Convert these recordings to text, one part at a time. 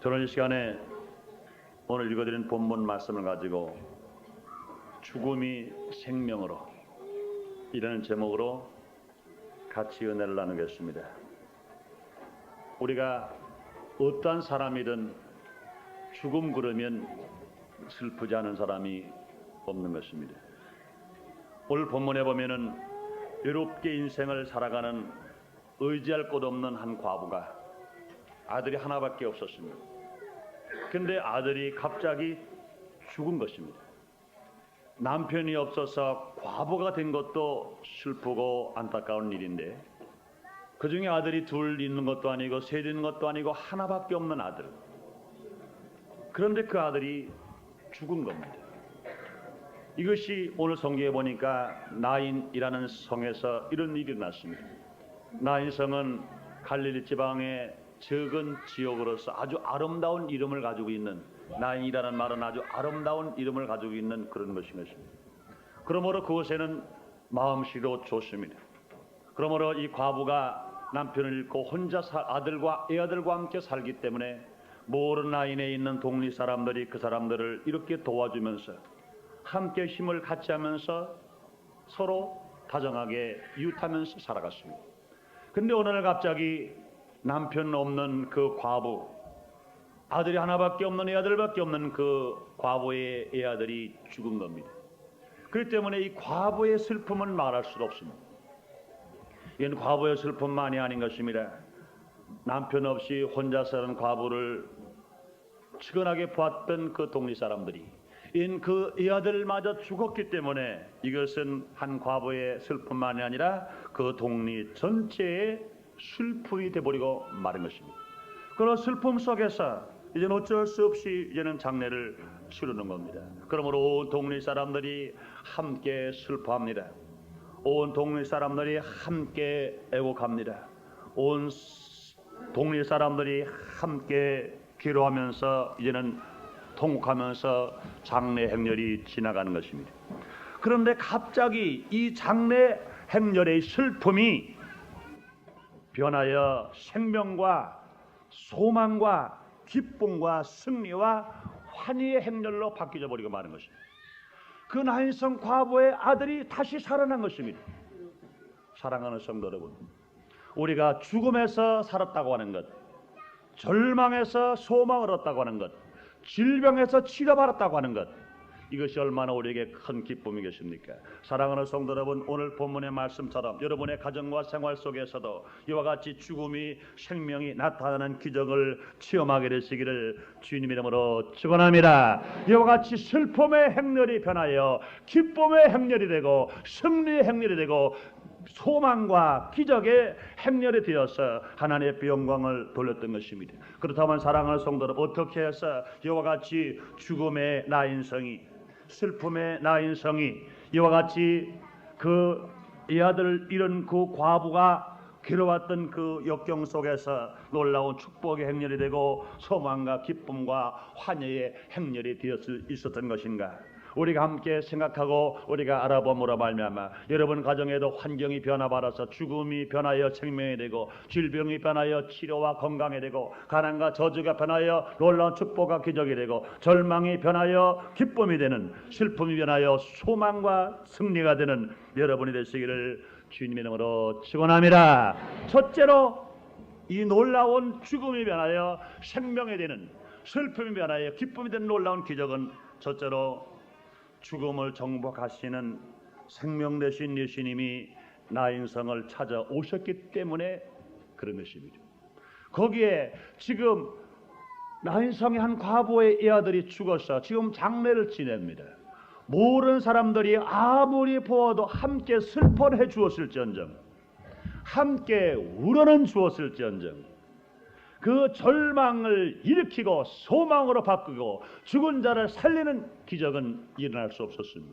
저는 이 시간에 오늘 읽어드린 본문 말씀을 가지고 죽음이 생명으로 이라는 제목으로 같이 은혜를 나누겠습니다. 우리가 어떠한 사람이든 죽음 그러면 슬프지 않은 사람이 없는 것입니다. 오늘 본문에 보면은 외롭게 인생을 살아가는 의지할 곳 없는 한 과부가 아들이 하나밖에 없었습니다. 근데 아들이 갑자기 죽은 것입니다. 남편이 없어서 과부가 된 것도 슬프고 안타까운 일인데, 그 중에 아들이 둘 있는 것도 아니고 셋 있는 것도 아니고 하나밖에 없는 아들. 그런데 그 아들이 죽은 겁니다. 이것이 오늘 성경에 보니까 나인이라는 성에서 이런 일이 났습니다. 나인 성은 갈릴리 지방의 적은 지역으로서 아주 아름다운 이름을 가지고 있는, 나인이라는 말은 아주 아름다운 이름을 가지고 있는 그런 것인 것입니다. 그러므로 그곳에는 마음씨도 좋습니다. 그러므로 이 과부가 남편을 잃고 혼자 아들과 애아들과 함께 살기 때문에 모든 나인에 있는 동리 사람들이 그 사람들을 이렇게 도와주면서 함께 힘을 같이 하면서 서로 다정하게 이웃하면서 살아갔습니다. 근데 오늘 갑자기 남편 없는 그 과부, 아들이 하나밖에 없는 애아들밖에 없는 그 과부의 애아들이 죽은 겁니다. 그렇기 때문에 이 과부의 슬픔은 말할 수 없습니다. 이건 과부의 슬픔만이 아닌 것입니다. 남편 없이 혼자 사는 과부를 측은하게 보았던 그 동리 사람들이 그 애아들마저 죽었기 때문에 이것은 한 과부의 슬픔만이 아니라 그 동리 전체의 슬픔이 되어버리고 마른 것입니다. 그런 슬픔 속에서 이제는 어쩔 수 없이 이제는 장례를 치르는 겁니다. 그러므로 온 동리 사람들이 함께 슬퍼합니다. 온 동리 사람들이 함께 애곡합니다. 온 동리 사람들이 함께 기도하면서 이제는 통곡하면서 장례 행렬이 지나가는 것입니다. 그런데 갑자기 이 장례 행렬의 슬픔이 변하여 생명과 소망과 기쁨과 승리와 환희의 행렬로 바뀌어 버리고 마는 것입니다. 그 나인성 과부의 아들이 다시 살아난 것입니다. 사랑하는 성도 여러분, 우리가 죽음에서 살았다고 하는 것, 절망에서 소망을 얻었다고 하는 것, 질병에서 치료받았다고 하는 것, 이것이 얼마나 우리에게 큰 기쁨이겠습니까? 사랑하는 성도 여러분, 오늘 본문의 말씀처럼 여러분의 가정과 생활 속에서도 이와 같이 죽음이 생명이 나타나는 기적을 체험하게 되시기를 주님 이름으로 축원합니다. 이와 같이 슬픔의 행렬이 변하여 기쁨의 행렬이 되고 승리의 행렬이 되고 소망과 기적의 행렬이 되어서 하나님의 영광을 돌렸던 것입니다. 그렇다면 사랑하는 성도들, 어떻게 해서 이와 같이 죽음의 나인성이, 슬픔의 나인성이 이와 같이 그 이 아들을 잃은 그 과부가 괴로웠던 그 역경 속에서 놀라운 축복의 행렬이 되고 소망과 기쁨과 환희의 행렬이 되어 있었던 것인가? 우리가 함께 생각하고 우리가 알아봄으로 말미암아 여러분 가정에도 환경이 변화받아서 죽음이 변하여 생명이 되고, 질병이 변하여 치료와 건강이 되고, 가난과 저주가 변하여 놀라운 축복과 기적이 되고, 절망이 변하여 기쁨이 되는, 슬픔이 변하여 소망과 승리가 되는 여러분이 되시기를 주님의 이름으로 축원합니다. 첫째로 이 놀라운 죽음이 변하여 생명이 되는, 슬픔이 변하여 기쁨이 되는 놀라운 기적은 첫째로 죽음을 정복하시는 생명 되신 예수님이 나인성을 찾아오셨기 때문에 그런 것입니다. 거기에 지금 나인성의 한 과부의 애아들이 죽어서 지금 장례를 지냅니다. 모든 사람들이 아무리 보아도 함께 슬퍼해 주었을지언정, 함께 우러는 주었을지언정, 그 절망을 일으키고 소망으로 바꾸고 죽은 자를 살리는 기적은 일어날 수 없었습니다.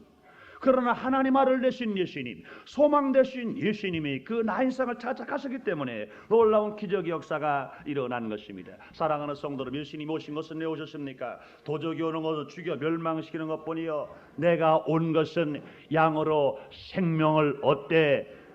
그러나 하나님 아들 되신 예수님, 소망 되신 예수님이 그 나인성을 찾아가셨기 때문에 놀라운 기적 역사가 일어난 것입니다. 사랑하는 성도들, 예수님이 오신 것은 왜 오셨습니까? 도적이 오는 것을 죽여 멸망시키는 것뿐이요, 내가 온 것은 양으로 생명을 얻되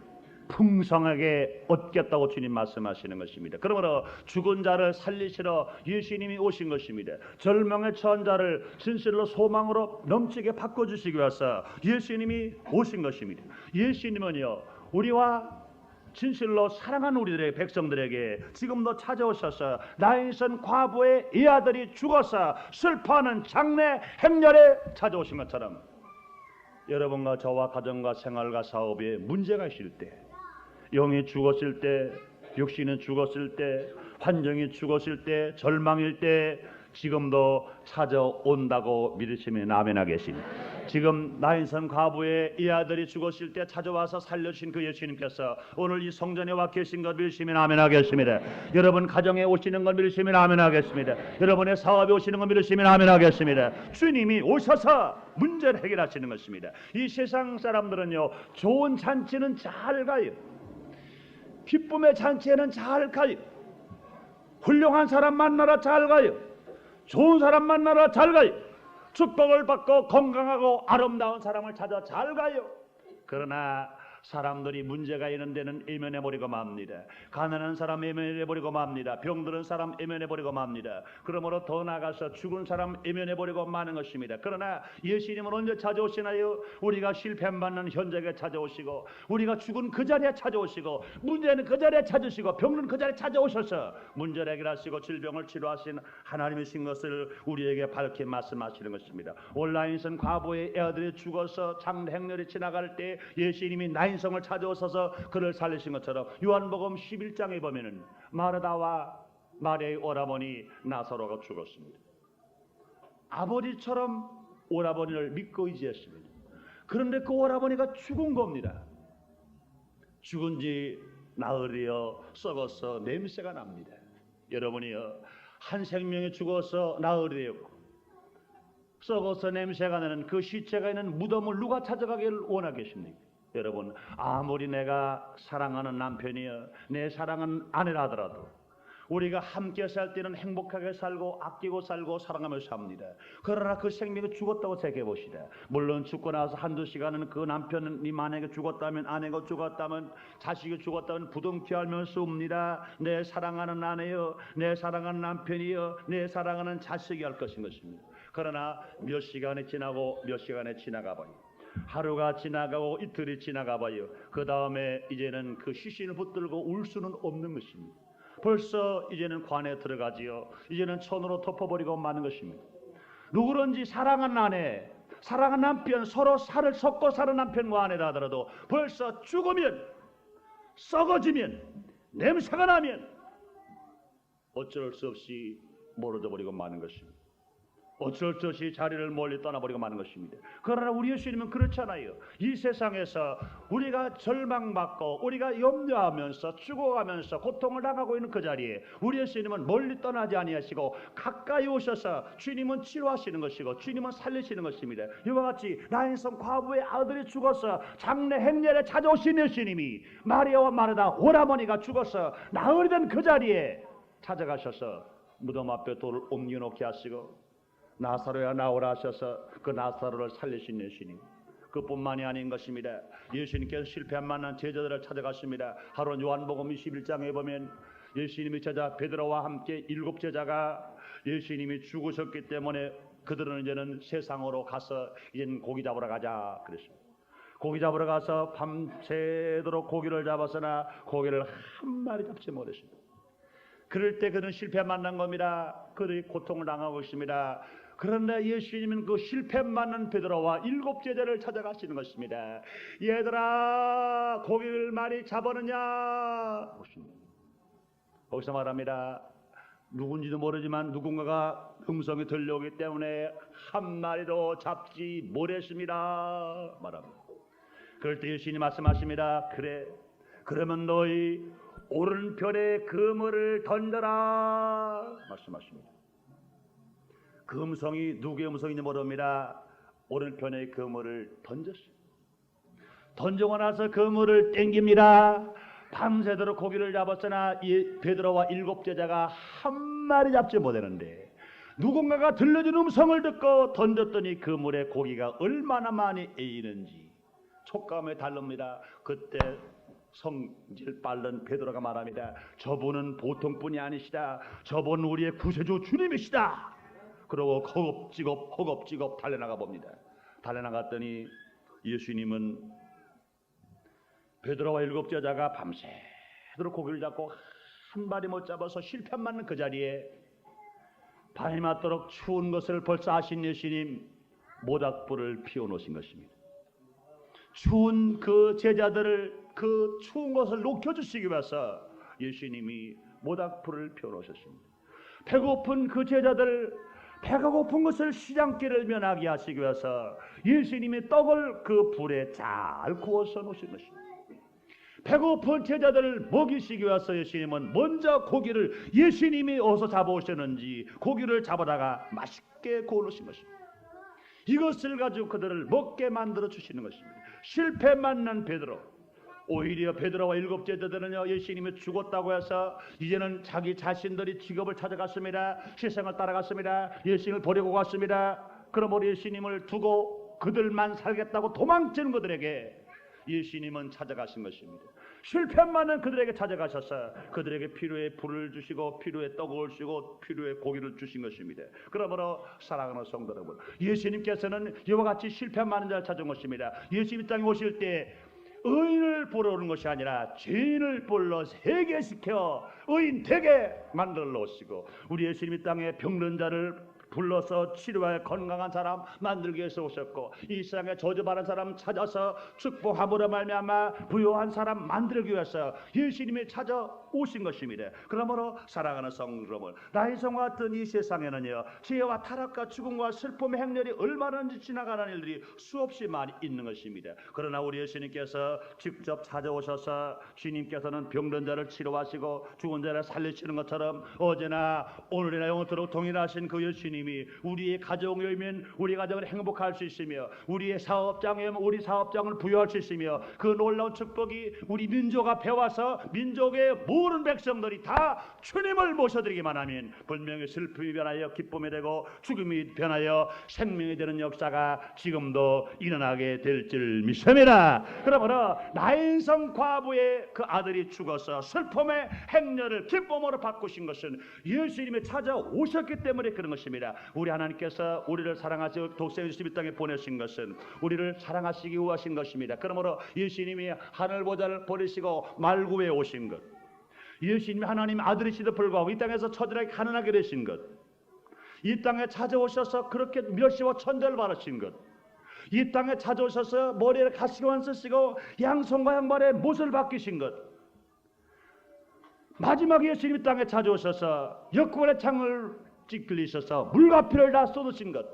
풍성하게 얻겠다고 주님 말씀하시는 것입니다. 그러므로 죽은 자를 살리시러 예수님이 오신 것입니다. 절망에 처한 자를 진실로 소망으로 넘치게 바꿔주시기 위해서 예수님이 오신 것입니다. 예수님은요, 우리와 진실로 사랑하는 우리들의 백성들에게 지금도 찾아오셔서 나인선 과부의 이 아들이 죽어서 슬퍼하는 장래 행렬에 찾아오신 것처럼 여러분과 저와 가정과 생활과 사업에 문제가 있을 때, 영이 죽었을 때, 육신은 죽었을 때, 환경이 죽었을 때, 절망일 때 지금도 찾아온다고 믿으시면 아멘 하겠습니다. 지금 나인선 과부의 이 아들이 죽었을 때 찾아와서 살려주신 그 예수님께서 오늘 이 성전에 와 계신 것 믿으시면 아멘 하겠습니다. 여러분 가정에 오시는 것 믿으시면 아멘 하겠습니다. 여러분의 사업에 오시는 것 믿으시면 아멘 하겠습니다. 주님이 오셔서 문제를 해결하시는 것입니다. 이 세상 사람들은요, 좋은 잔치는 잘 가요. 기쁨의 잔치에는 잘 가요. 훌륭한 사람 만나러 잘 가요. 좋은 사람 만나러 잘 가요. 축복을 받고 건강하고 아름다운 사람을 찾아 잘 가요. 그러나 사람들이 문제가 있는 데는 외면해버리고 맙니다. 가난한 사람 외면해버리고 맙니다. 병들은 사람 외면해버리고 맙니다. 그러므로 더 나아가서 죽은 사람 외면해버리고 마는 것입니다. 그러나 예수님은 언제 찾아오시나요? 우리가 실패받는 현장에 찾아오시고, 우리가 죽은 그 자리에 찾아오시고, 문제는 그 자리에 찾으시고, 병은 그 자리에 찾아오셔서 문제를 해결하시고 질병을 치료하신 하나님이신 것을 우리에게 밝히 말씀하시는 것입니다. 온라인선 과부의 아들이 죽어서 장래 행렬이 지나갈 때 예수님이 나인성을 찾아오셔서 그를 살리신 것처럼 요한복음 11장에 보면은 마르다와 마리아의 오라버니 나사로가 죽었습니다. 아버지처럼 오라버니를 믿고 의지했습니다. 그런데 그 오라버니가 죽은 겁니다. 죽은 지 나흘이여 썩어서 냄새가 납니다. 여러분이여, 한 생명이 죽어서 나흘이었고 썩어서 냄새가 나는 그 시체가 있는 무덤을 누가 찾아가기를 원하겠습니까? 여러분, 아무리 내가 사랑하는 남편이여 내 사랑하는 아내라 하더라도 우리가 함께 살 때는 행복하게 살고 아끼고 살고 사랑하며 삽니다. 그러나 그 생명이 죽었다고 생각해 봅시다. 물론 죽고 나서 한두 시간은 그 남편이 만약에 죽었다면, 아내가 죽었다면, 자식이 죽었다면 부둥켜 알면서 웁니다. 내 사랑하는 아내여, 내 사랑하는 남편이여, 내 사랑하는 자식이 할 것인 것입니다. 그러나 몇 시간이 지나고 몇 시간이 지나가 봐요. 하루가 지나가고 이틀이 지나가 봐요. 그 다음에 이제는 그 시신을 붙들고 울 수는 없는 것입니다. 벌써 이제는 관에 들어가지요. 이제는 천으로 덮어버리고 마는 것입니다. 누구든지 사랑하는 아내, 사랑하는 남편, 서로 살을 섞고 사는 남편과 아내라 하더라도 벌써 죽으면, 썩어지면, 냄새가 나면 어쩔 수 없이 멀어져 버리고 마는 것입니다. 어쩔 수 없이 자리를 멀리 떠나버리고 마는 것입니다. 그러나 우리 예수님은 그렇잖아요. 이 세상에서 우리가 절망받고 우리가 염려하면서 죽어가면서 고통을 당하고 있는 그 자리에 우리 예수님은 멀리 떠나지 아니하시고 가까이 오셔서 주님은 치료하시는 것이고 주님은 살리시는 것입니다. 이와 같이 나인성 과부의 아들이 죽어서 장래 행렬에 찾아오신 예수님이 마리아와 마르다 오라버니가 죽어서 나흘이 된 그 자리에 찾아가셔서 무덤 앞에 돌을 옮겨놓게 하시고 나사로야 나오라 하셔서 그 나사로를 살리신 예수님, 그뿐만이 아닌 것입니다. 예수님께서 실패한 만난 제자들을 찾아가십니다. 하루 요한복음 21장에 보면 예수님의 제자 베드로와 함께 7 제자가 예수님이 죽으셨기 때문에 그들은 이제는 세상으로 가서 이제는 고기 잡으러 가자 그랬습니다. 고기 잡으러 가서 밤새도록 고기를 잡았으나 고기를 한 마리 잡지 못했습니다. 그럴 때 그는 실패 만난 겁니다. 그들이 고통을 당하고 있습니다. 그런데 예수님은 그 실패 맞는 베드로와 7 제자를 찾아가시는 것입니다. 얘들아, 고기를 많이 잡았느냐? 거기서 말합니다. 누군지도 모르지만 누군가가 음성이 들려오기 때문에 한 마리도 잡지 못했습니다. 말합니다. 그럴 때 예수님이 말씀하십니다. 그래, 그러면 너희 오른편에 그물을 던져라 말씀하십니다. 그 음성이 누구의 음성인지 모릅니다. 오른편에 그물을 던졌어요. 던지고 나서 그물을 땡깁니다. 밤새도록 고기를 잡았으나 이 베드로와 7 제자가 한 마리 잡지 못했는데 누군가가 들려준 음성을 듣고 던졌더니 그물에 고기가 얼마나 많이 에이는지 촉감에 다릅니다. 그때 성질 빠른 베드로가 말합니다. 저분은 보통뿐이 아니시다. 저분 우리의 구세주 주님이시다. 그러고 허겁지겁 달려나가 봅니다. 달려나갔더니 예수님은 베드로와 7 여자가 밤새도록 고기를 잡고 한 마리 못 잡아서 실패 맞는 그 자리에 밤이 맞도록 추운 것을 벌써 아신 예수님 모닥불을 피워놓으신 것입니다. 추운 그 제자들을 그 추운 것을 녹여주시기 위해서 예수님이 모닥불을 피워놓으셨습니다. 배고픈 그 제자들 배가 고픈 것을 시장길을 면하게 하시기 위해서 예수님이 떡을 그 불에 잘 구워서 놓으신 것입니다. 배고픈 제자들을 먹이시기 위해서 예수님은 먼저 고기를 예수님이 어디서 잡아오셨는지 고기를 잡아다가 맛있게 구워 놓으신 것입니다. 이것을 가지고 그들을 먹게 만들어 주시는 것입니다. 실패 만난 베드로, 오히려 베드로와 7 제자들은요 예수님이 죽었다고 해서 이제는 자기 자신들이 직업을 찾아갔습니다. 세상을 따라갔습니다. 예수님을 버리고 갔습니다. 그러므로 예수님을 두고 그들만 살겠다고 도망치는 그들에게 예수님은 찾아가신 것입니다. 실패 많은 그들에게 찾아가셔서 그들에게 필요에 불을 주시고 필요에 떡을 주시고 필요에 고기를 주신 것입니다. 그러므로 사랑하는 성도 여러분, 예수님께서는 이와 같이 실패 많은 자를 찾은 것입니다. 예수님 땅에 오실 때 의인을 보러 오는 것이 아니라 죄인을 불러 회개시켜 의인 되게 만들어 놓으시고, 우리 예수님이 땅에 병든 자를 불러서 치료하여 건강한 사람 만들기 위해서 오셨고, 이 세상에 저주받은 사람 찾아서 축복함으로 말미암아 부유한 사람 만들기 위해서 예수님이 찾아오신 것입니다. 그러므로 사랑하는 성도 여러분, 나이성과 같은 이 세상에는요 죄와 타락과 죽음과 슬픔의 행렬이 얼마나 지나가는 일들이 수없이 많이 있는 것입니다. 그러나 우리 예수님께서 직접 찾아오셔서 주님께서는 병든 자를 치료하시고 죽은 자를 살리시는 것처럼 어제나 오늘이나 영원토록 동일하신 그 예수님 우리의 가정에 오면 우리 가정을 행복할 수 있으며, 우리의 사업장에 오면 우리 사업장을 부여할 수 있으며, 그 놀라운 축복이 우리 민족아 배워서 민족의 모든 백성들이 다 주님을 모셔드리기만 하면 분명히 슬픔이 변하여 기쁨이 되고 죽음이 변하여 생명이 되는 역사가 지금도 일어나게 될 줄 믿습니다. 그러므로 나인성 과부의 그 아들이 죽어서 슬픔의 행렬을 기쁨으로 바꾸신 것은 예수님이 찾아오셨기 때문에 그런 것입니다. 우리 하나님께서 우리를 사랑하시고 독생 예수님 땅에 보내신 것은 우리를 사랑하시기 위하신 것입니다. 그러므로 예수님이 하늘 보좌를 버리시고 말구에 오신 것, 예수님이 하나님 아들이시도 불구하고 이 땅에서 처절하게 가난하게 되신 것, 이 땅에 찾아오셔서 그렇게 멸시와 천대를 받으신 것, 이 땅에 찾아오셔서 머리에 가시관 쓰시고 양손과 양발에 못을 바뀌신 것, 마지막에 예수님이 땅에 찾아오셔서 역구원의 창을 찌끌리셔서 물과 피를 다 쏟으신 것,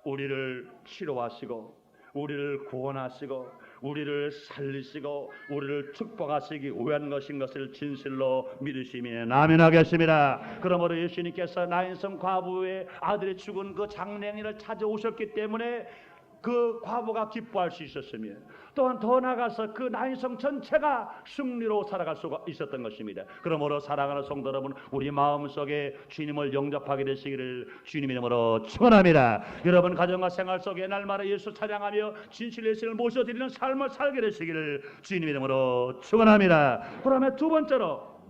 우리를 치료하시고 우리를 구원하시고 우리를 살리시고 우리를 축복하시기 위한 것인 것을 진실로 믿으시면 아멘하겠습니다. 그러므로 예수님께서 나인성 과부의 아들이 죽은 그 장례일을 찾아오셨기 때문에 그 과부가 기뻐할 수 있었으며, 또한 더 나아가서 그 나인성 전체가 승리로 살아갈 수가 있었던 것입니다. 그러므로 사랑하는 성도 여러분, 우리 마음속에 주님을 영접하게 되시기를 주님의 이름으로 축원합니다. 여러분 가정과 생활 속에 날마다 예수 찬양하며 진실 예수를 모셔드리는 삶을 살게 되시기를 주님의 이름으로 축원합니다. 그러면 두 번째로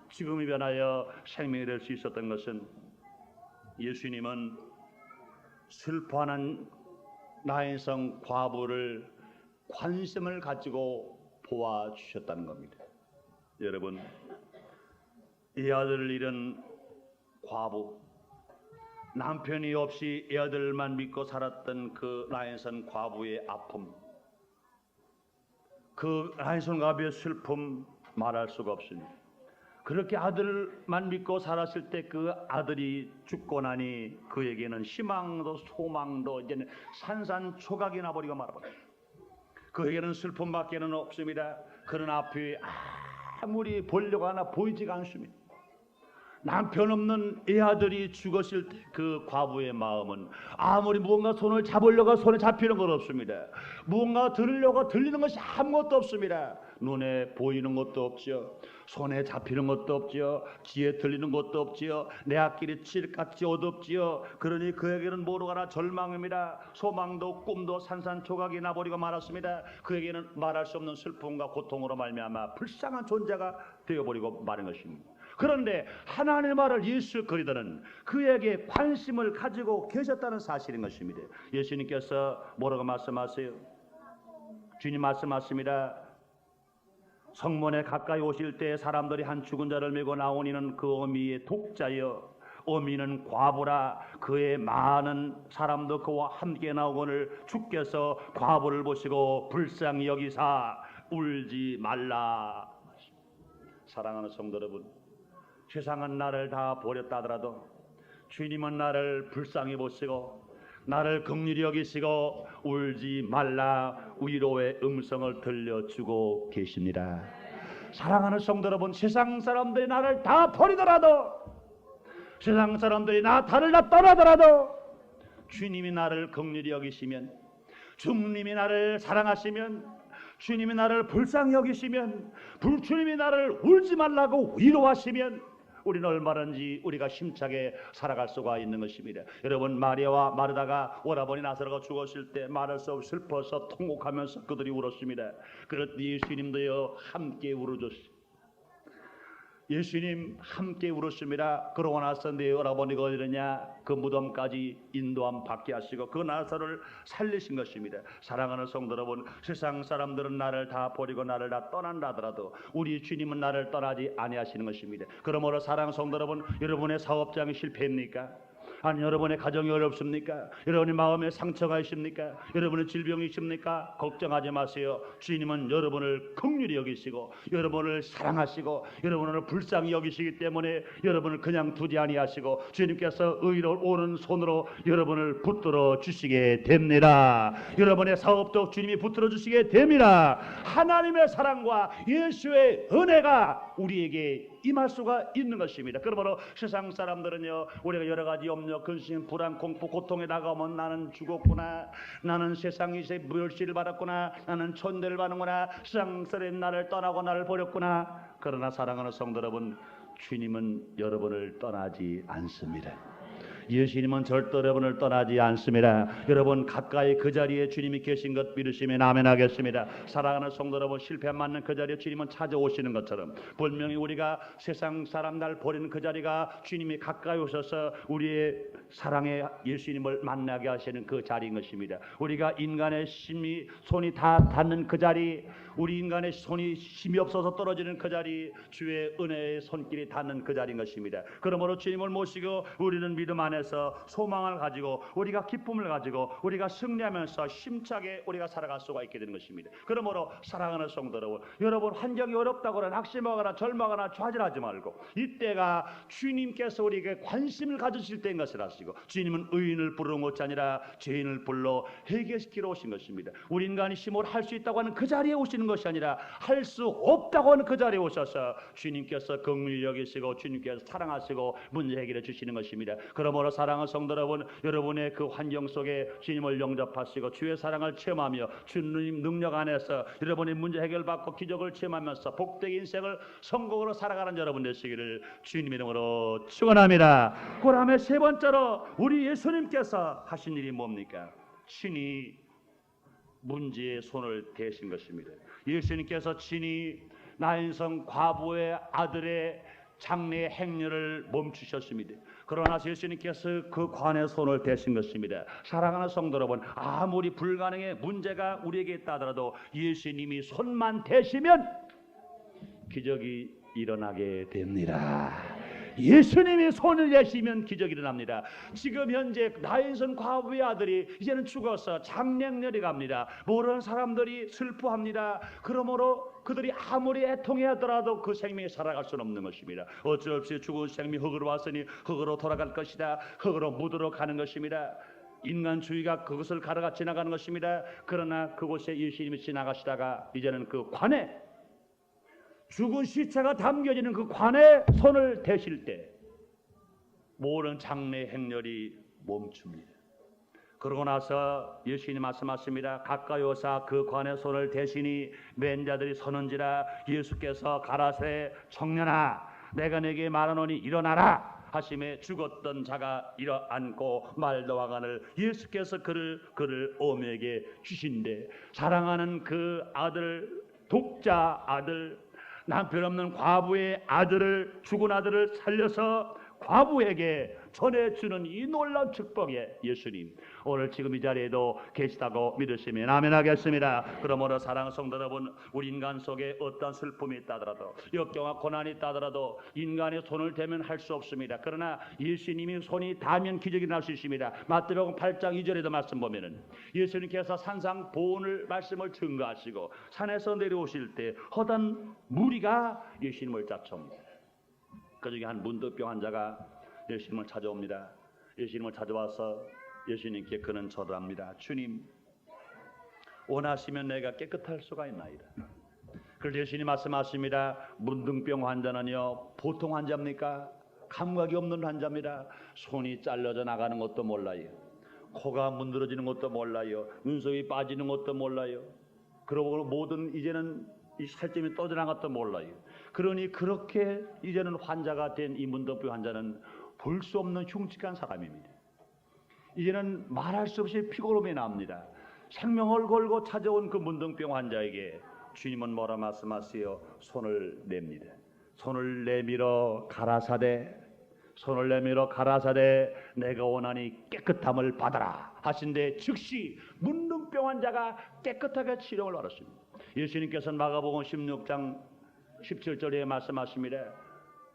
지금이 변하여 생명이 될 수 있었던 것은 예수님은 슬퍼하는 나인성 과부를 관심을 가지고 보아주셨다는 겁니다. 여러분, 이 아들을 잃은 과부, 남편이 없이 이 아들만 믿고 살았던 그 나인성 과부의 아픔, 그 나인성 과부의 슬픔 말할 수가 없습니다. 그렇게 아들만 믿고 살았을 때 그 아들이 죽고 나니 그에게는 희망도 소망도 이제는 산산조각이 나버리고 말아버려요. 그에게는 슬픔밖에는 없습니다. 그런 앞에 아무리 보려고 하나 보이지가 않습니다. 남편 없는 이 아들이 죽었을 때 그 과부의 마음은 아무리 무언가 손을 잡으려고 손에 잡히는 건 없습니다. 무언가 들으려고 들리는 것이 아무것도 없습니다. 눈에 보이는 것도 없지요. 손에 잡히는 것도 없지요. 귀에 들리는 것도 없지요. 내 앞길이 칠같이 어둡지요. 그러니 그에게는 모르가나 절망입니다. 소망도 꿈도 산산조각이 나버리고 말았습니다. 그에게는 말할 수 없는 슬픔과 고통으로 말미암아 불쌍한 존재가 되어버리고 마는 것입니다. 그런데 하나님의 말을 예수 그리스도는 그에게 관심을 가지고 계셨다는 사실인 것입니다. 예수님께서 뭐라고 말씀하세요? 주님 말씀하십니다. 성문에 가까이 오실 때 사람들이 한 죽은 자를 메고 나오니는 그 어미의 독자여, 어미는 과부라. 그의 많은 사람도 그와 함께 나오거늘 주께서 과부를 보시고 불쌍히 여기사 울지 말라. 사랑하는 성도 여러분, 세상은 나를 다 버렸다 하더라도 주님은 나를 불쌍히 보시고 나를 긍휼히 여기시고 울지 말라 위로의 음성을 들려주고 계십니다. 사랑하는 성도 여러분, 세상 사람들이 나를 다 버리더라도, 세상 사람들이 나를 다 떠나더라도 주님이 나를 긍휼히 여기시면, 주님이 나를 사랑하시면, 주님이 나를 불쌍히 여기시면, 주님이 나를 울지 말라고 위로하시면 우리는 얼마든지 우리가 힘차게 살아갈 수가 있는 것입니다. 여러분, 마리아와 마르다가 오라버니 나사로가 죽었을 때 말할 수 없이 슬퍼서 통곡하면서 그들이 울었습니다. 그랬더니 예수님도요 함께 울어줬습니다. 예수님 함께 울었습니다. 그러고 나서 내 오라버니가 어디느냐 그 무덤까지 인도함 받게 하시고 그 나사로를 살리신 것입니다. 사랑하는 성도 여러분, 세상 사람들은 나를 다 버리고 나를 다 떠난다 하더라도 우리 주님은 나를 떠나지 아니하시는 것입니다. 그러므로 사랑하는 성도 여러분, 여러분의 사업장이 실패입니까? 아니 여러분의 가정이 어렵습니까? 여러분의 마음에 상처가 있습니까? 여러분의 질병이 있습니까? 걱정하지 마세요. 주님은 여러분을 긍휼히 여기시고 여러분을 사랑하시고 여러분을 불쌍히 여기시기 때문에 여러분을 그냥 두지 아니하시고 주님께서 의로 오른손으로 여러분을 붙들어 주시게 됩니다. 여러분의 사업도 주님이 붙들어 주시게 됩니다. 하나님의 사랑과 예수의 은혜가 우리에게 임할 수가 있는 것입니다. 그러므로 세상 사람들은요, 우리가 여러 가지 염려, 근심, 불안, 공포, 고통에 다가오면 나는 죽었구나, 나는 세상에서 멸시를 받았구나, 나는 천대를 받는구나, 세상 사람이 나를 떠나고 나를 버렸구나. 그러나 사랑하는 성도 여러분, 주님은 여러분을 떠나지 않습니다. 예수님은 절대 여러분을 떠나지 않습니다. 여러분 가까이 그 자리에 주님이 계신 것 믿으시면 아멘 하겠습니다. 사랑하는 성도 여러분, 실패 맞는 그 자리에 주님은 찾아오시는 것처럼 분명히 우리가 세상 사람 날 버리는 그 자리가 주님이 가까이 오셔서 우리의 사랑의 예수님을 만나게 하시는 그 자리인 것입니다. 우리가 인간의 힘이 손이 다 닿는 그 자리, 우리 인간의 손이 힘이 없어서 떨어지는 그 자리, 주의 은혜의 손길이 닿는 그 자리인 것입니다. 그러므로 주님을 모시고 우리는 믿음 안에서 소망을 가지고 우리가 기쁨을 가지고 우리가 승리하면서 힘차게 우리가 살아갈 수가 있게 되는 것입니다. 그러므로 사랑하는 성도 여러분, 여러분 환경이 어렵다거나 낙심하거나 절망하거나 좌절하지 말고 이때가 주님께서 우리에게 관심을 가지실 때인 것을 아시고, 주님은 의인을 부르는 것이 아니라 죄인을 불러 해결시키러 오신 것입니다. 우리 인간이 힘으로 할 수 있다고 하는 그 자리에 오시는 것이 아니라 할 수 없다고 하는 그 자리에 오셔서 주님께서 긍휼히 여기시고 주님께서 사랑하시고 문제 해결해 주시는 것입니다. 그러므로 사랑하는 성도 여러분, 여러분의 그 환경 속에 주님을 영접하시고 주의 사랑을 체험하며 주님 능력 안에서 여러분의 문제 해결받고 기적을 체험하면서 복된 인생을 성공으로 살아가는 여러분 되시기를 주님의 이름으로 축원합니다. 그 다음에 세 번째로 우리 예수님께서 하신 일이 뭡니까? 친히 문제의 손을 대신 것입니다. 예수님께서 친히 나인성 과부의 아들의 장례 행렬을 멈추셨습니다. 그러나 예수님께서 그 관의 손을 대신 것입니다. 사랑하는 성도 여러분, 아무리 불가능의 문제가 우리에게 있다 하더라도 예수님이 손만 대시면 기적이 일어나게 됩니다. 예수님이 손을 내시면 기적이 일어납니다. 지금 현재 나인선 과부의 아들이 이제는 죽어서 장례행렬이 갑니다. 모르는 사람들이 슬퍼합니다. 그러므로 그들이 아무리 애통해하더라도 그 생명이 살아갈 수는 없는 것입니다. 어쩔 수 없이 죽은 생명이 흙으로 왔으니 흙으로 돌아갈 것이다. 흙으로 묻으러 가는 것입니다. 인간주의가 그것을 가르가 지나가는 것입니다. 그러나 그곳에 예수님이 지나가시다가 이제는 그 관에 죽은 시체가 담겨지는 그 관에 손을 대실 때 모든 장례 행렬이 멈춥니다. 그러고 나서 예수님이 말씀하십니다. 가까이 오사 그 관의 손을 대시니 맨 자들이 서는지라. 예수께서 가라사대 청년아 내가 네게 말하노니 일어나라 하심에 죽었던 자가 일어앉고 말도와가늘 예수께서 그를 오메에게 주신대. 사랑하는 그 아들, 독자 아들, 남편 없는 과부의 아들을, 죽은 아들을 살려서 과부에게 전해주는 이 놀라운 축복의 예수님, 오늘 지금 이 자리에도 계시다고 믿으시면 아멘 하겠습니다. 그러므로 사랑하는 성도 여러분, 우리 인간 속에 어떤 슬픔이 있다더라도, 역경과 고난이 있다더라도 인간의 손을 대면 할 수 없습니다. 그러나 예수님이 손이 닿으면 기적이 날 수 있습니다. 마태복음 8장 2절에도 말씀 보면은 예수님께서 산상 보훈을 말씀을 증거하시고 산에서 내려오실 때 허단 무리가 예수님을 쫓아옵니다. 그 중에 한 문득병 환자가 예수님을 찾아옵니다. 예수님을 찾아와서 예수님께 그는 절을 합니다. 주님, 원하시면 내가 깨끗할 수가 있나이다. 그래서 예수님 말씀하십니다. 문둥병 환자는요 보통 환자입니까? 감각이 없는 환자입니다. 손이 잘려져 나가는 것도 몰라요. 코가 문드러지는 것도 몰라요. 눈썹이 빠지는 것도 몰라요. 그러고 모든 이제는 이 살점이 떠져나간 것도 몰라요. 그러니 그렇게 이제는 환자가 된 이 문둥병 환자는 볼 수 없는 흉측한 사람입니다. 이제는 말할 수 없이 피곤함이 납니다. 생명을 걸고 찾아온 그 문둥병 환자에게 주님은 뭐라 말씀하세요? 손을 냅니다. 손을 내밀어 가라사대, 손을 내밀어 가라사대 내가 원하니 깨끗함을 받아라 하신데 즉시 문둥병 환자가 깨끗하게 치료를 받았습니다. 예수님께서는 마가복음 16장 17절에 말씀하십니다.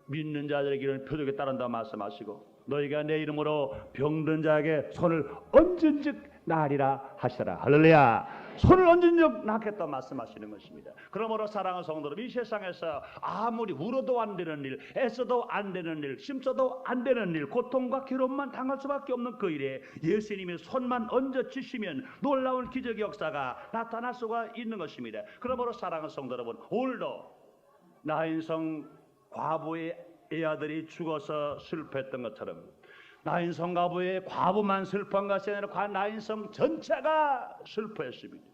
믿는 자들에게는 표적에 따른다 말씀하시고 너희가 내 이름으로 병든 자에게 손을 얹은즉 나으리라 하시라. 할렐루야. 손을 얹은즉 낫겠다 말씀하시는 것입니다. 그러므로 사랑하는 성도들, 이 세상에서 아무리 울어도 안 되는 일, 애써도 안 되는 일, 심써도 안 되는 일, 고통과 괴로움만 당할 수밖에 없는 그 일에 예수님이 손만 얹어 주시면 놀라운 기적의 역사가 나타날 수가 있는 것입니다. 그러므로 사랑하는 성도 여러분, 오늘도 나인성 과부의 애아들이 죽어서 슬퍼했던 것처럼 나인성 과부의 과부만 슬퍼한 것이 아니라 나인성 전체가 슬퍼했습니다.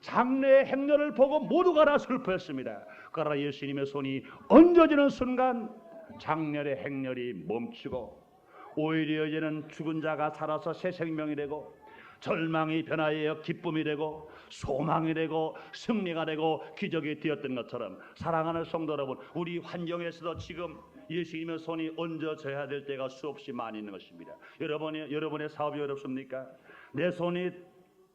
장래의 행렬을 보고 모두가 다 슬퍼했습니다. 그러나 예수님의 손이 얹어지는 순간 장렬의 행렬이 멈추고 오히려 이제는 죽은 자가 살아서 새 생명이 되고 절망이 변화하여 기쁨이 되고 소망이 되고 승리가 되고 기적이 되었던 것처럼 사랑하는 성도 여러분, 우리 환경에서도 지금 예수님의 손이 얹어져야 될 때가 수없이 많이 있는 것입니다. 여러분의 사업이 어렵습니까? 내 손이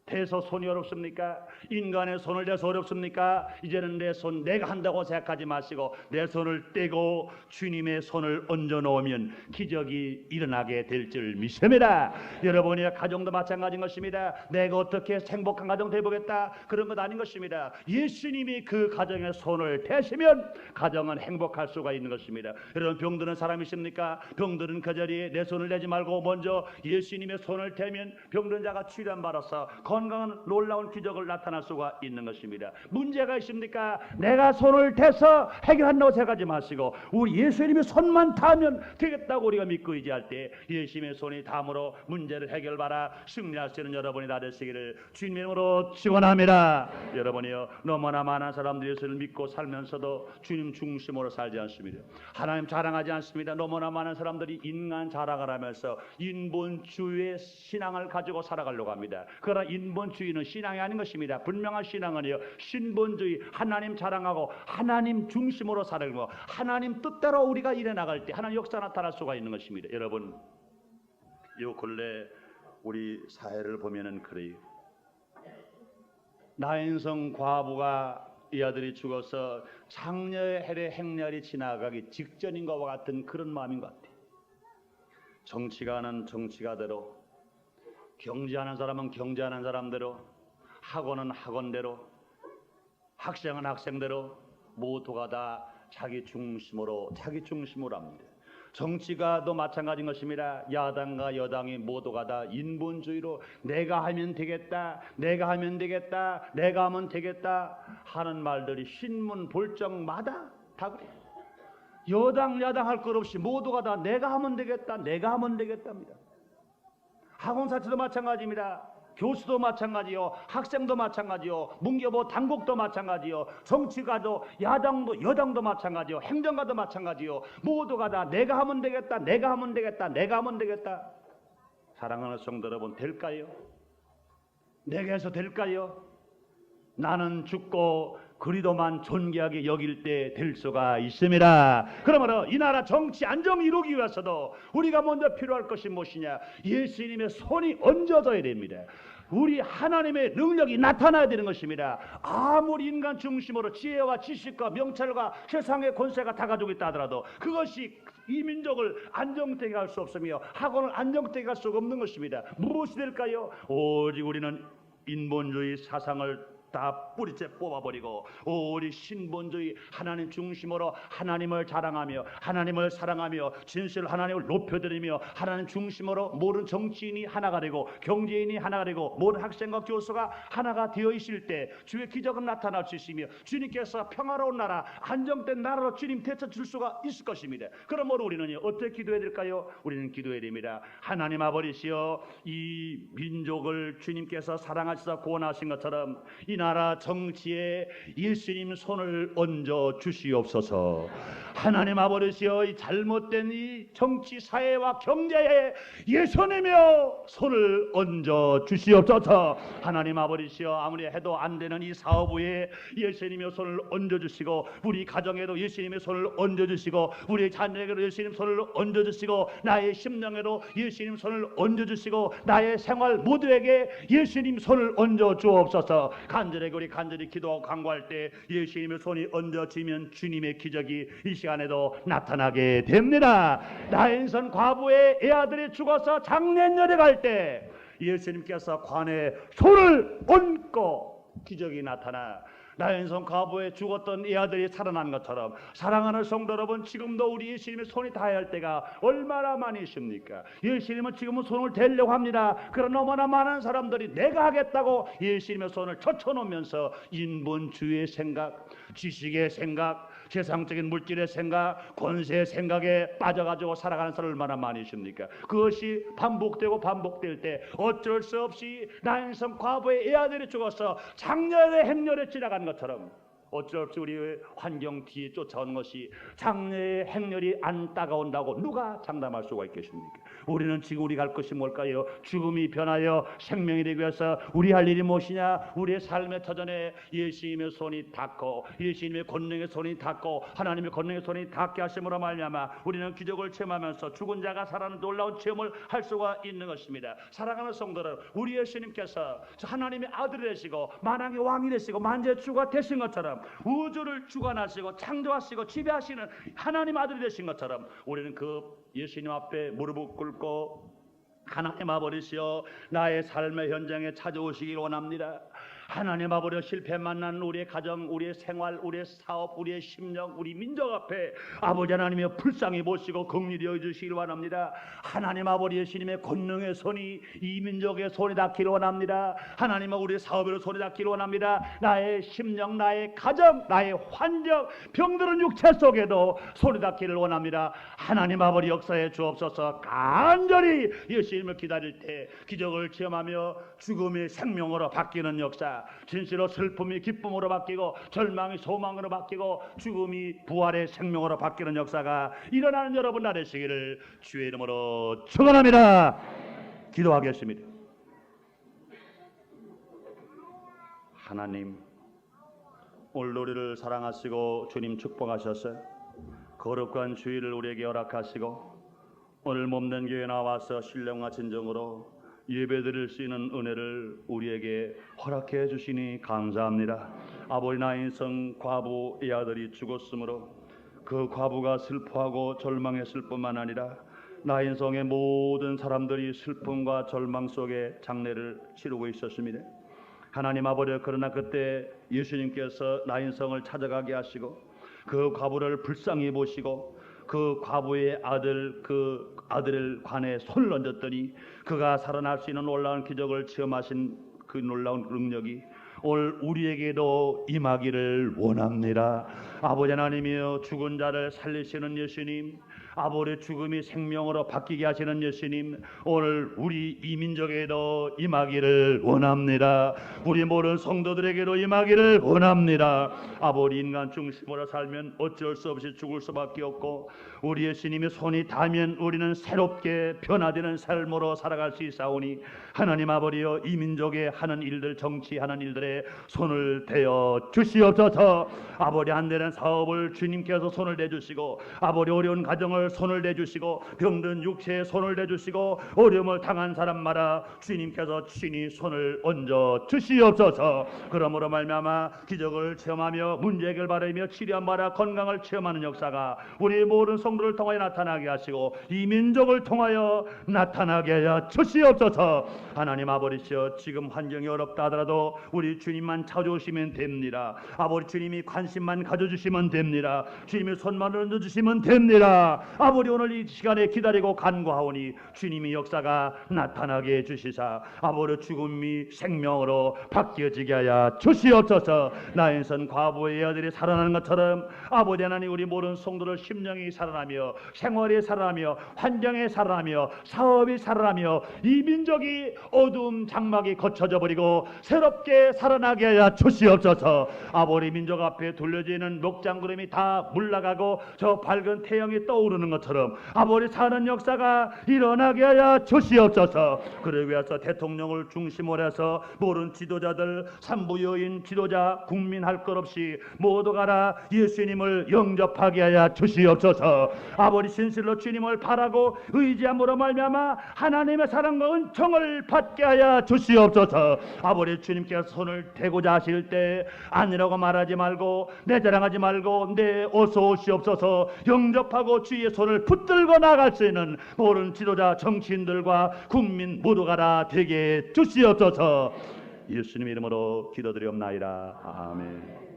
대서 손이 어렵습니까? 인간의 손을 대서 어렵습니까? 이제는 내 손 내가 한다고 생각하지 마시고 내 손을 떼고 주님의 손을 얹어 놓으면 기적이 일어나게 될 줄 믿습니다. 여러분의 가정도 마찬가지인 것입니다. 내가 어떻게 행복한 가정 되보겠다 그런 것 아닌 것입니다. 예수님이 그 가정의 손을 대시면 가정은 행복할 수가 있는 것입니다. 여러분, 병드는 사람이 있습니까? 병드는 그 자리에 내 손을 내지 말고 먼저 예수님의 손을 대면 병든 자가 치료받아서 건강한 놀라운 기적을 나타날 수가 있는 것입니다. 문제가 있습니까? 내가 손을 대서 해결한다고 생각하지 마시고 우리 예수님의 손만 닿으면 되겠다고 우리가 믿고 의지할 때 예수님의 손이 닿음으로 문제를 해결받아 승리할 수 있는 여러분이 다 되시기를 주님의 이름으로 축원합니다. 여러분이요, 너무나 많은 사람들이 예수를 믿고 살면서도 주님 중심으로 살지 않습니다. 하나님 자랑하지 않습니다. 너무나 많은 사람들이 인간 자랑을 하면서 인본주의의 신앙을 가지고 살아가려고 합니다. 그러나 인본주의는 신앙이 아닌 것입니다. 분명한 신앙은요, 신본주의, 하나님 자랑하고 하나님 중심으로 살고 하나님 뜻대로 우리가 일해 나갈 때 하나님 역사 나타날 수가 있는 것입니다. 여러분, 요 근래 우리 사회를 보면은 그래요. 나인성 과부가 이 아들이 죽어서 장녀의 해례 행렬이 지나가기 직전인 것과 같은 그런 마음인 것 같아요. 정치가는 정치가대로, 경제하는 사람은 경제하는 사람대로, 학원은 학원대로, 학생은 학생대로 모두가 다 자기 중심으로 합니다. 정치가도 마찬가지인 것입니다. 야당과 여당이 모두가 다 인본주의로 내가 하면 되겠다, 내가 하면 되겠다, 내가 하면 되겠다 하는 말들이 신문 볼 적마다 다 그래요. 여당 야당 할 것 없이 모두가 다 내가 하면 되겠다, 내가 하면 되겠답니다. 학원사치도 마찬가지입니다. 교수도 마찬가지요, 학생도 마찬가지요, 문교부 당국도 마찬가지요, 정치가도 야당도 여당도 마찬가지요, 행정가도 마찬가지요. 모두가 다 내가 하면 되겠다, 내가 하면 되겠다, 내가 하면 되겠다. 사랑하는 성도 여러분, 될까요? 내게 해서 될까요? 나는 죽고 그리도만 존귀하게 여길 때 될 수가 있습니다. 그러므로 이 나라 정치 안정 이루기 위해서도 우리가 먼저 필요할 것이 무엇이냐? 예수님의 손이 얹어져야 됩니다. 우리 하나님의 능력이 나타나야 되는 것입니다. 아무리 인간 중심으로 지혜와 지식과 명찰과 세상의 권세가 다 가지고 있다 하더라도 그것이 이 민족을 안정되게 할 수 없으며 학원을 안정되게 할 수 없는 것입니다. 무엇이 될까요? 오직 우리는 인본주의 사상을 다 뿌리째 뽑아버리고 오직 신본주의 하나님 중심으로 하나님을 자랑하며 하나님을 사랑하며 진실 하나님을 높여드리며 하나님 중심으로 모든 정치인이 하나가 되고 경제인이 하나가 되고 모든 학생과 교수가 하나가 되어 있을 때 주의 기적은 나타날 수 있으며 주님께서 평화로운 나라 안정된 나라로 주님 되찾을 수가 있을 것입니다. 그러므로 우리는 어떻게 기도해야 될까요? 우리는 기도해야 됩니다. 하나님 아버지시여, 이 민족을 주님께서 사랑하시사 구원하신 것처럼 이 나라 정치에 예수님 손을 얹어 주시옵소서. 하나님 아버지여, 이 잘못된 이 정치 사회와 경제에 예수님이여 손을 얹어 주시옵소서. 하나님 아버지여, 아무리 해도 안 되는 이 사업부에 예수님의 손을 얹어 주시고 우리 가정에도 예수님의 손을 얹어 주시고 우리 자녀에게도 예수님 손을 얹어 주시고 나의 심령에도 예수님 손을 얹어 주시고 나의 생활 모두에게 예수님 손을 얹어 주옵소서. 우리 간절히 기도하고 간구할 때 예수님의 손이 얹어지면 주님의 기적이 이 시간에도 나타나게 됩니다. 나인선 과부의 애아들이 죽어서 장례연에 갈 때 예수님께서 관에 손을 얹고 기적이 나타나 나인선 과부의 죽었던 이 아들이 살아난 것처럼 사랑하는 성도 여러분, 지금도 우리 예수님의 손이 닿아야 할 때가 얼마나 많이 있습니까? 예수님은 지금은 손을 대려고 합니다. 그러나 너무나 많은 사람들이 내가 하겠다고 예수님의 손을 젖혀놓으면서 인본주의의 생각, 지식의 생각, 세상적인 물질의 생각, 권세의 생각에 빠져가지고 살아가는 사람 얼마나 많이 있습니까? 그것이 반복되고 반복될 때 어쩔 수 없이 나인선 과부의 애아들이 죽어서 장렬의 행렬에 지나간 것처럼 어쩔 수 없이 우리의 환경 뒤에 쫓아오는 것이 장래의 행렬이 안 따가온다고 누가 장담할 수가 있겠습니까? 우리는 지금 우리 갈 것이 뭘까요? 죽음이 변하여 생명이 되기 위해서 우리 할 일이 무엇이냐? 우리의 삶의 터전에 예수님의 손이 닿고 예수님의 권능의 손이 닿고 하나님의 권능의 손이 닿게 하심으로 말미암아 우리는 기적을 체험하면서 죽은 자가 살아나는 놀라운 체험을 할 수가 있는 것입니다. 사랑하는 성도들, 우리 예수님께서 하나님의 아들이 되시고 만왕의 왕이 되시고 만주의 주가 되신 것처럼 우주를 주관하시고 창조하시고 지배하시는 하나님 아들이 되신 것처럼 우리는 그 예수님 앞에 무릎을 꿇고 하나님 아버지시여, 나의 삶의 현장에 찾아오시길 원합니다. 하나님 아버지, 실패 만난 우리의 가정, 우리의 생활, 우리의 사업, 우리의 심령, 우리 민족 앞에 아버지 하나님의 불쌍히 보시고 긍휼히 여겨주시길 원합니다. 하나님 아버지, 예수님의 권능의 손이 이 민족의 손이 닿기를 원합니다. 하나님은 우리의 사업으로 손이 닿기를 원합니다. 나의 심령, 나의 가정, 나의 환경, 병들은 육체 속에도 손이 닿기를 원합니다. 하나님 아버지, 역사에 주옵소서. 간절히 예수님을 기다릴 때 기적을 체험하며 죽음이 생명으로 바뀌는 역사, 진실로 슬픔이 기쁨으로 바뀌고 절망이 소망으로 바뀌고 죽음이 부활의 생명으로 바뀌는 역사가 일어나는 여러분 나 되시기를 주의 이름으로 축원합니다. 기도하겠습니다. 하나님, 오늘 우리를 사랑하시고 주님 축복하셨어요. 거룩한 주일을 우리에게 허락하시고 오늘 몸된 교회에 나와서 신령과 진정으로 예배드릴 수 있는 은혜를 우리에게 허락해 주시니 감사합니다. 아버지, 나인성 과부의 아들이 죽었으므로 그 과부가 슬퍼하고 절망했을 뿐만 아니라 나인성의 모든 사람들이 슬픔과 절망 속에 장례를 치르고 있었습니다. 하나님 아버지, 그러나 그때 예수님께서 나인성을 찾아가게 하시고 그 과부를 불쌍히 보시고 그 과부의 아들, 그 아들을 관에 손을 얹었더니 그가 살아날 수 있는 놀라운 기적을 체험하신 그 놀라운 능력이 오늘 우리에게도 임하기를 원합니다. 아버지 하나님이여, 죽은 자를 살리시는 예수님, 아버지의 죽음이 생명으로 바뀌게 하시는 예수님, 오늘 우리 이민족에도 임하기를 원합니다. 우리 모든 성도들에게도 임하기를 원합니다. 아버지, 인간 중심으로 살면 어쩔 수 없이 죽을 수밖에 없고, 우리 예수님의 손이 닿으면 우리는 새롭게 변화되는 삶으로 살아갈 수 있사오니, 하나님 아버지여, 이 민족에 하는 일들, 정치하는 일들에 손을 대어 주시옵소서. 아버지, 안 되는 사업을 주님께서 손을 대주시고, 아버지 어려운 가정을 손을 대주시고, 병든 육체에 손을 대주시고, 어려움을 당한 사람마다 주님께서 친히 손을 얹어 주시옵소서. 그러므로 말미암아 기적을 체험하며 문제 해결 바라며 치료함받아 건강을 체험하는 역사가 우리 모든 성도를 통하여 나타나게 하시고, 이 민족을 통하여 나타나게 하여 주시옵소서. 하나님 아버지시여, 지금 환경이 어렵다 하더라도 우리 주님만 찾아오시면 됩니다. 아버지 주님이 관심만 가져주시면 됩니다. 주님의 손만 얹어주시면 됩니다. 아버지, 오늘 이 시간에 기다리고 간구하오니 주님이 역사가 나타나게 해주시사 아버지 죽음이 생명으로 바뀌어지게 하여 주시옵소서. 나인선 과부의 아들이 살아나는 것처럼 아버지 하나님, 우리 모든 성도를 심령이 살아나며 생활이 살아나며 환경에 살아나며 사업이 살아나며 이 민족이 어두움 장막이 거쳐져 버리고 새롭게 살아나게 하여 주시옵소서. 아버지, 민족 앞에 둘러져 있는 녹장구름이 다 물러가고 저 밝은 태양이 떠오르는 것처럼 아버지 사는 역사가 일어나게 하여 주시옵소서. 그러기 위해서 대통령을 중심으로 해서 모든 지도자들, 산부여인 지도자, 국민 할 것 없이 모두가 다 예수님을 영접하게 하여 주시옵소서. 아버지, 진실로 주님을 바라고 의지함으로 말미암아 하나님의 사랑과 은총을 받게 하여 주시옵소서. 아버지, 주님께서 손을 대고자 하실 때 아니라고 말하지 말고, 내 자랑하지 말고, 내 어서 오시옵소서 영접하고 주의 손을 붙들고 나갈 수 있는 모든 지도자, 정치인들과 국민 모두가 다 되게 주시옵소서. 예수님 이름으로 기도드리옵나이다. 아멘.